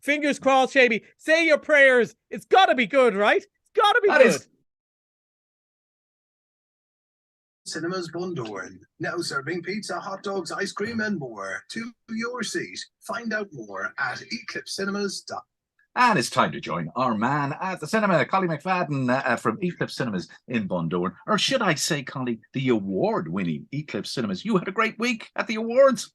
Fingers crossed, Seamie. Say your prayers. It's got to be good, right? It's got to be That good. is Cinemas Bundoran, now serving pizza, hot dogs, ice cream, and more. To your seat. Find out more at eclipsecinemas.com. And it's time to join our man at the cinema, Collie McFadden from Eclipse Cinemas in Bundoran. Or should I say, Collie, the award-winning Eclipse Cinemas. You had a great week at the awards.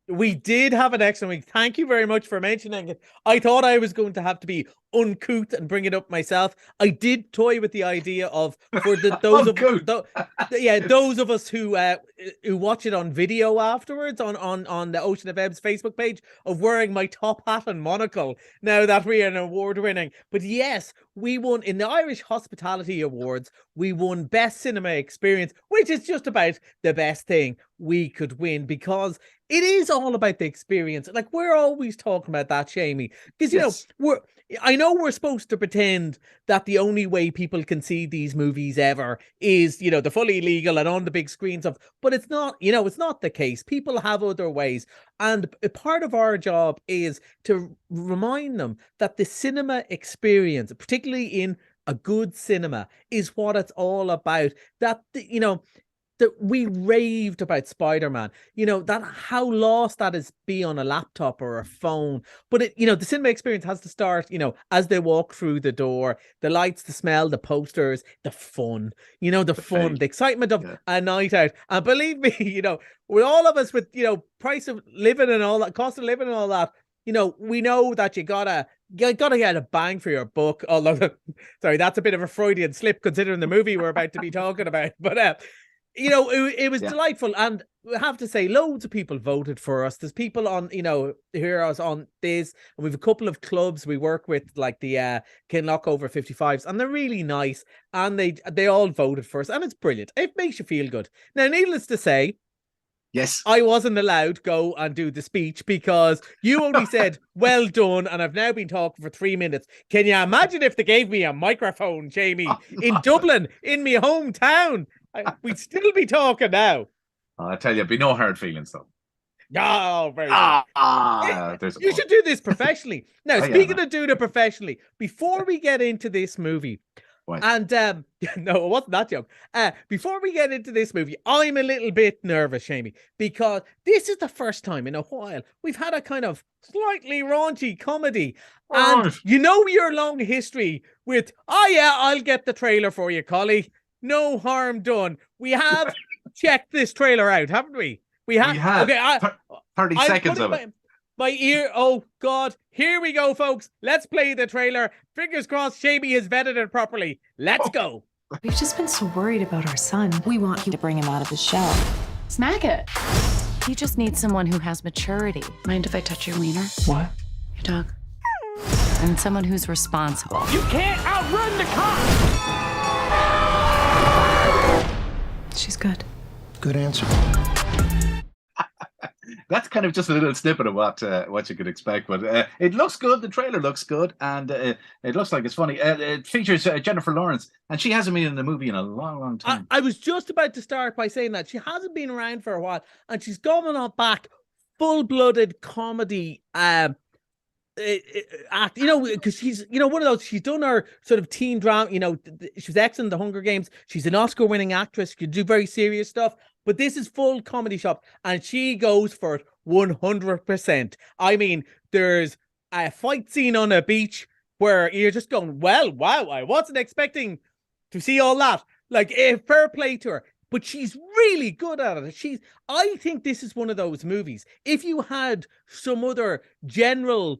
We did have an excellent week. Thank you very much for mentioning it. I thought I was going to have to be uncouth and bring it up myself. I did toy with the idea of for those of us who watch it on video afterwards on the OceanFM's Facebook page of wearing my top hat and monocle now that we are an award winning. But yes, we won in the Irish Hospitality Awards. We won Best Cinema Experience, which is just about the best thing we could win because it is all about the experience. Like we're always talking about that, Seamie, because you know I know we're supposed to pretend that the only way people can see these movies ever is, the fully legal and on the big screens of, but it's not, it's not the case. People have other ways. And a part of our job is to remind them that the cinema experience, particularly in a good cinema, is what it's all about. That, that we raved about Spider-Man, that how lost that is be on a laptop or a phone. But the cinema experience has to start, as they walk through the door, the lights, the smell, the posters, the fun, the excitement of a night out. And believe me, with all of us with, price of living and all that, cost of living and all that, we know that you gotta get a bang for your buck. Although, sorry, that's a bit of a Freudian slip considering the movie we're about to be talking about. But it was delightful, and we have to say loads of people voted for us. There's people on, hear us on this, and we've a couple of clubs we work with, like the Kinloch over 55s, and they're really nice, and they all voted for us, and it's brilliant. It makes you feel good. Now, needless to say, yes, I wasn't allowed to go and do the speech because you only said, well done, and I've now been talking for 3 minutes. Can you imagine if they gave me a microphone, Seamie, in Dublin, in my hometown? We'd still be talking now. I tell you, be no hard feelings, though. Oh, very good. You should do this professionally. Now, speaking of doing it professionally, before we get into this movie, and no, it wasn't that joke. Before we get into this movie, I'm a little bit nervous, Seamie, because this is the first time in a while we've had a kind of slightly raunchy comedy. And your long history with, I'll get the trailer for you, Collie. No harm done. We have checked this trailer out, haven't we? We have. Okay, 30 seconds of it. My ear. Oh, God. Here we go, folks. Let's play the trailer. Fingers crossed Seamie has vetted it properly. Let's go. We've just been so worried about our son. We want you to bring him out of his shell. Smack it. You just need someone who has maturity. Mind if I touch your wiener? What? Your dog. And someone who's responsible. You can't outrun the cops. She's good. Good answer. That's kind of just a little snippet of what you could expect, but it looks good. The trailer looks good, and it looks like it's funny. It features Jennifer Lawrence, and she hasn't been in the movie in a long, long time. I was just about to start by saying that she hasn't been around for a while, and she's going on back full-blooded comedy act, because she's, one of those, she's done her sort of teen drama, she was excellent in The Hunger Games. She's an Oscar-winning actress. She can do very serious stuff, but this is full comedy shop, and she goes for it 100%. I mean, there's a fight scene on a beach where you're just going, well, wow, I wasn't expecting to see all that. Like, fair play to her. But she's really good at it. I think this is one of those movies. If you had some other general,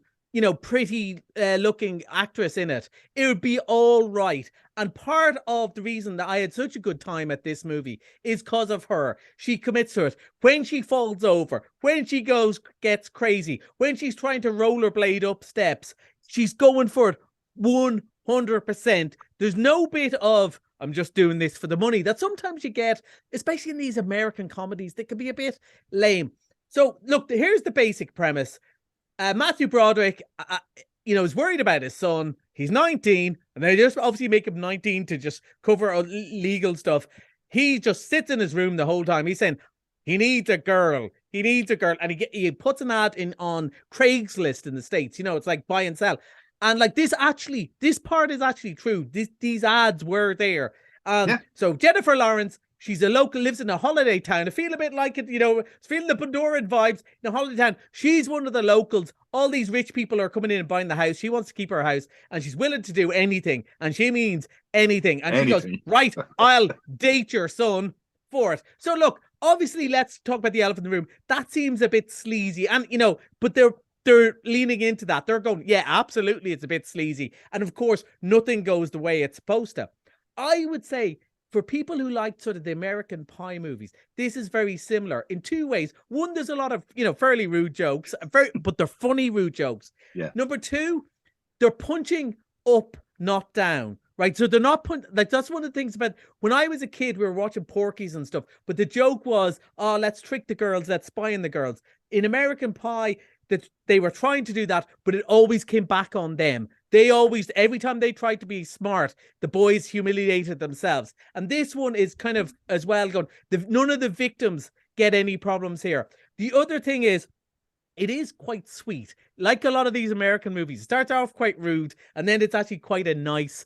pretty looking actress in it, it would be all right. And part of the reason that I had such a good time at this movie is because of her. She commits to it. When she falls over, when she gets crazy, when she's trying to rollerblade up steps, she's going for it 100%. There's no bit of, I'm just doing this for the money, that sometimes you get, especially in these American comedies, that can be a bit lame. So, look, here's the basic premise. Matthew Broderick, is worried about his son. He's 19, and they just obviously make him 19 to just cover legal stuff. He just sits in his room the whole time. He's saying he needs a girl. He needs a girl, and he puts an ad in on Craigslist in the States. You know, it's like buy and sell. And like this part is actually true. These ads were there. So Jennifer Lawrence, she's a local, lives in a holiday town. I feel a bit like it, you know, it's feeling the Pandoran vibes in a holiday town. She's one of the locals. All these rich people are coming in and buying the house. She wants to keep her house, and she's willing to do anything. And she means anything. And she goes, right, I'll date your son for it. So look, obviously, let's talk about the elephant in the room. That seems a bit sleazy. And, you know, but they're leaning into that. They're going, yeah, absolutely, it's a bit sleazy. And of course, nothing goes the way it's supposed to. I would say for people who like sort of the American Pie movies, this is very similar in two ways. One, there's a lot of, you know, fairly rude jokes, but they're funny rude jokes. Yeah. Number two, they're punching up, not down. Right, so they're not like that's one of the things about when I was a kid, we were watching Porky's and stuff, but the joke was, oh, let's trick the girls, let's spy on the girls. In American Pie, that they were trying to do that, but it always came back on them. Every time they tried to be smart, the boys humiliated themselves. And this one is kind of as well going, none of the victims get any problems here. The other thing is, it is quite sweet. Like a lot of these American movies, it starts off quite rude, and then it's actually quite a nice,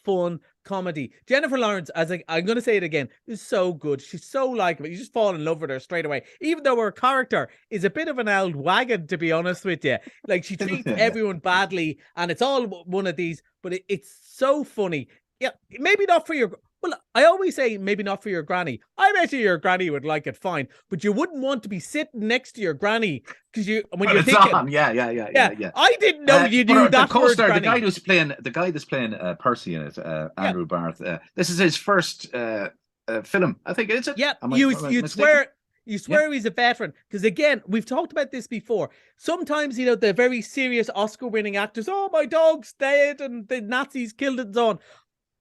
fun comedy. Jennifer Lawrence, I'm going to say it again, is so good. She's so likable. You just fall in love with her straight away. Even though her character is a bit of an old wagon, to be honest with you. Like, she treats everyone badly, and it's all one of these, but it's so funny. Yeah, maybe not for your... Well, I always say maybe not for your granny. I bet you your granny would like it fine, but you wouldn't want to be sitting next to your granny because you're thinking, on. Yeah. I didn't know you knew that word, the guy that's playing Percy in it, Andrew Barth. This is his first film, I think. Is it? Yeah, you'd swear he's a veteran because again, we've talked about this before. Sometimes, you know, the very serious Oscar-winning actors, oh, my dog's dead and the Nazis killed it and so on.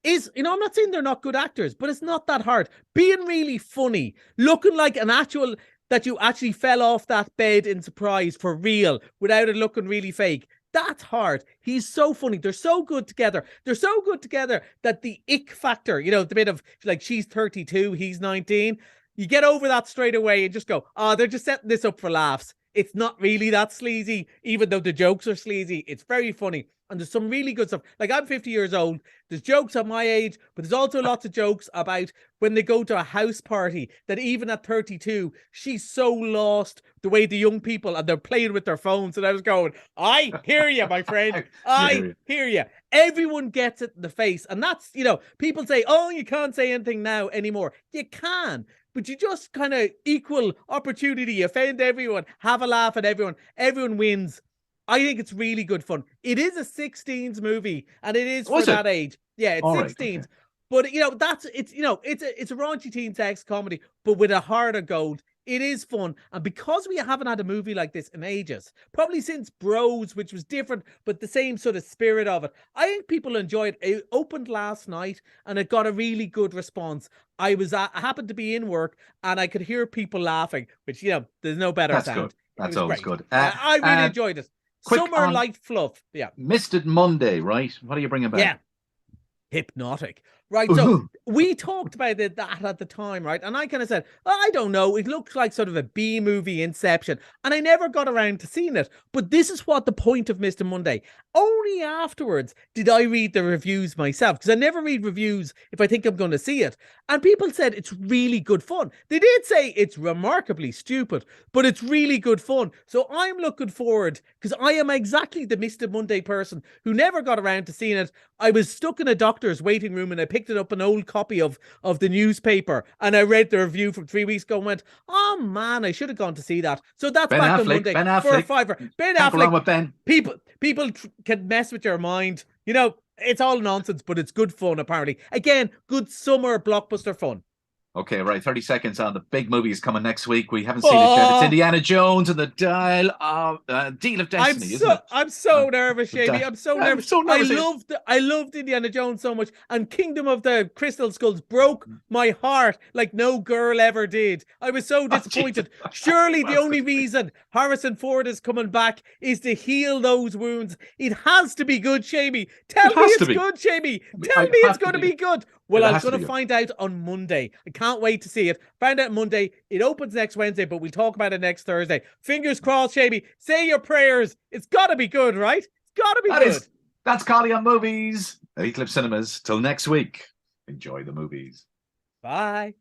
I'm not saying they're not good actors, but it's not that hard. Being really funny, looking like that you actually fell off that bed in surprise for real without it looking really fake. That's hard. He's so funny. They're so good together. They're so good together that the ick factor, you know, the bit of like she's 32, he's 19, you get over that straight away and just go, oh, they're just setting this up for laughs. It's not really that sleazy, even though the jokes are sleazy. It's very funny. And there's some really good stuff. Like, I'm 50 years old. There's jokes at my age, but there's also lots of jokes about when they go to a house party that even at 32, she's so lost the way the young people, and they're playing with their phones. And I was going, I hear you, my friend. I hear you. Everyone gets it in the face. And that's, you know, people say, oh, you can't say anything now anymore. You can. But you just kind of equal opportunity, offend everyone, have a laugh at everyone. Everyone wins. I think it's really good fun. It is a 16s movie, and it is for that age. Yeah, it's 16s. Right, okay. But you know, it's a raunchy teen sex comedy, but with a heart of gold. It is fun, and because we haven't had a movie like this in ages, probably since Bros, which was different, but the same sort of spirit of it, I think people enjoyed it. It opened last night, and it got a really good response. I happened to be in work, and I could hear people laughing, which, you know, there's no better sound. Good. That's always good. I really enjoyed it. Summer light fluff. Yeah. Misted Monday, right? What are you bringing back? Yeah. Hypnotic. Right, so we talked about that at the time, right? And I kind of said, I don't know, it looks like sort of a B movie Inception, and I never got around to seeing it. But this is what the point of Mr. Monday. Only afterwards did I read the reviews myself, because I never read reviews if I think I'm going to see it. And people said it's really good fun. They did say it's remarkably stupid, but it's really good fun. So I'm looking forward, because I am exactly the Mr. Monday person who never got around to seeing it. I was stuck in a doctor's waiting room, and I picked it up, an old copy of the newspaper, and I read the review from 3 weeks ago and went, oh man, I should have gone to see that. So that's Ben back Affleck, on Monday Ben Affleck. for a fiver. Ben Can't go wrong Affleck. with Ben. People can mess with your mind. You know, it's all nonsense, but it's good fun, apparently. Again, good summer blockbuster fun. Okay, right. 30 seconds on the big movie is coming next week. We haven't seen it yet. It's Indiana Jones and the Deal of Destiny, isn't it? I'm so nervous, Seamie. I'm so nervous. I loved Indiana Jones so much, and Kingdom of the Crystal Skulls broke my heart like no girl ever did. I was so disappointed. Surely the only reason Harrison Ford is coming back is to heal those wounds. It has to be good, Seamie. Tell me it's good, Seamie. Tell me it's going to be good. Well, I'm going to find out on Monday. I can't wait to see it. Find out Monday. It opens next Wednesday, but we'll talk about it next Thursday. Fingers crossed, Seamie. Say your prayers. It's got to be good, right? It's got to be good. That's Collie on Movies at Eclipse Cinemas. Till next week, enjoy the movies. Bye.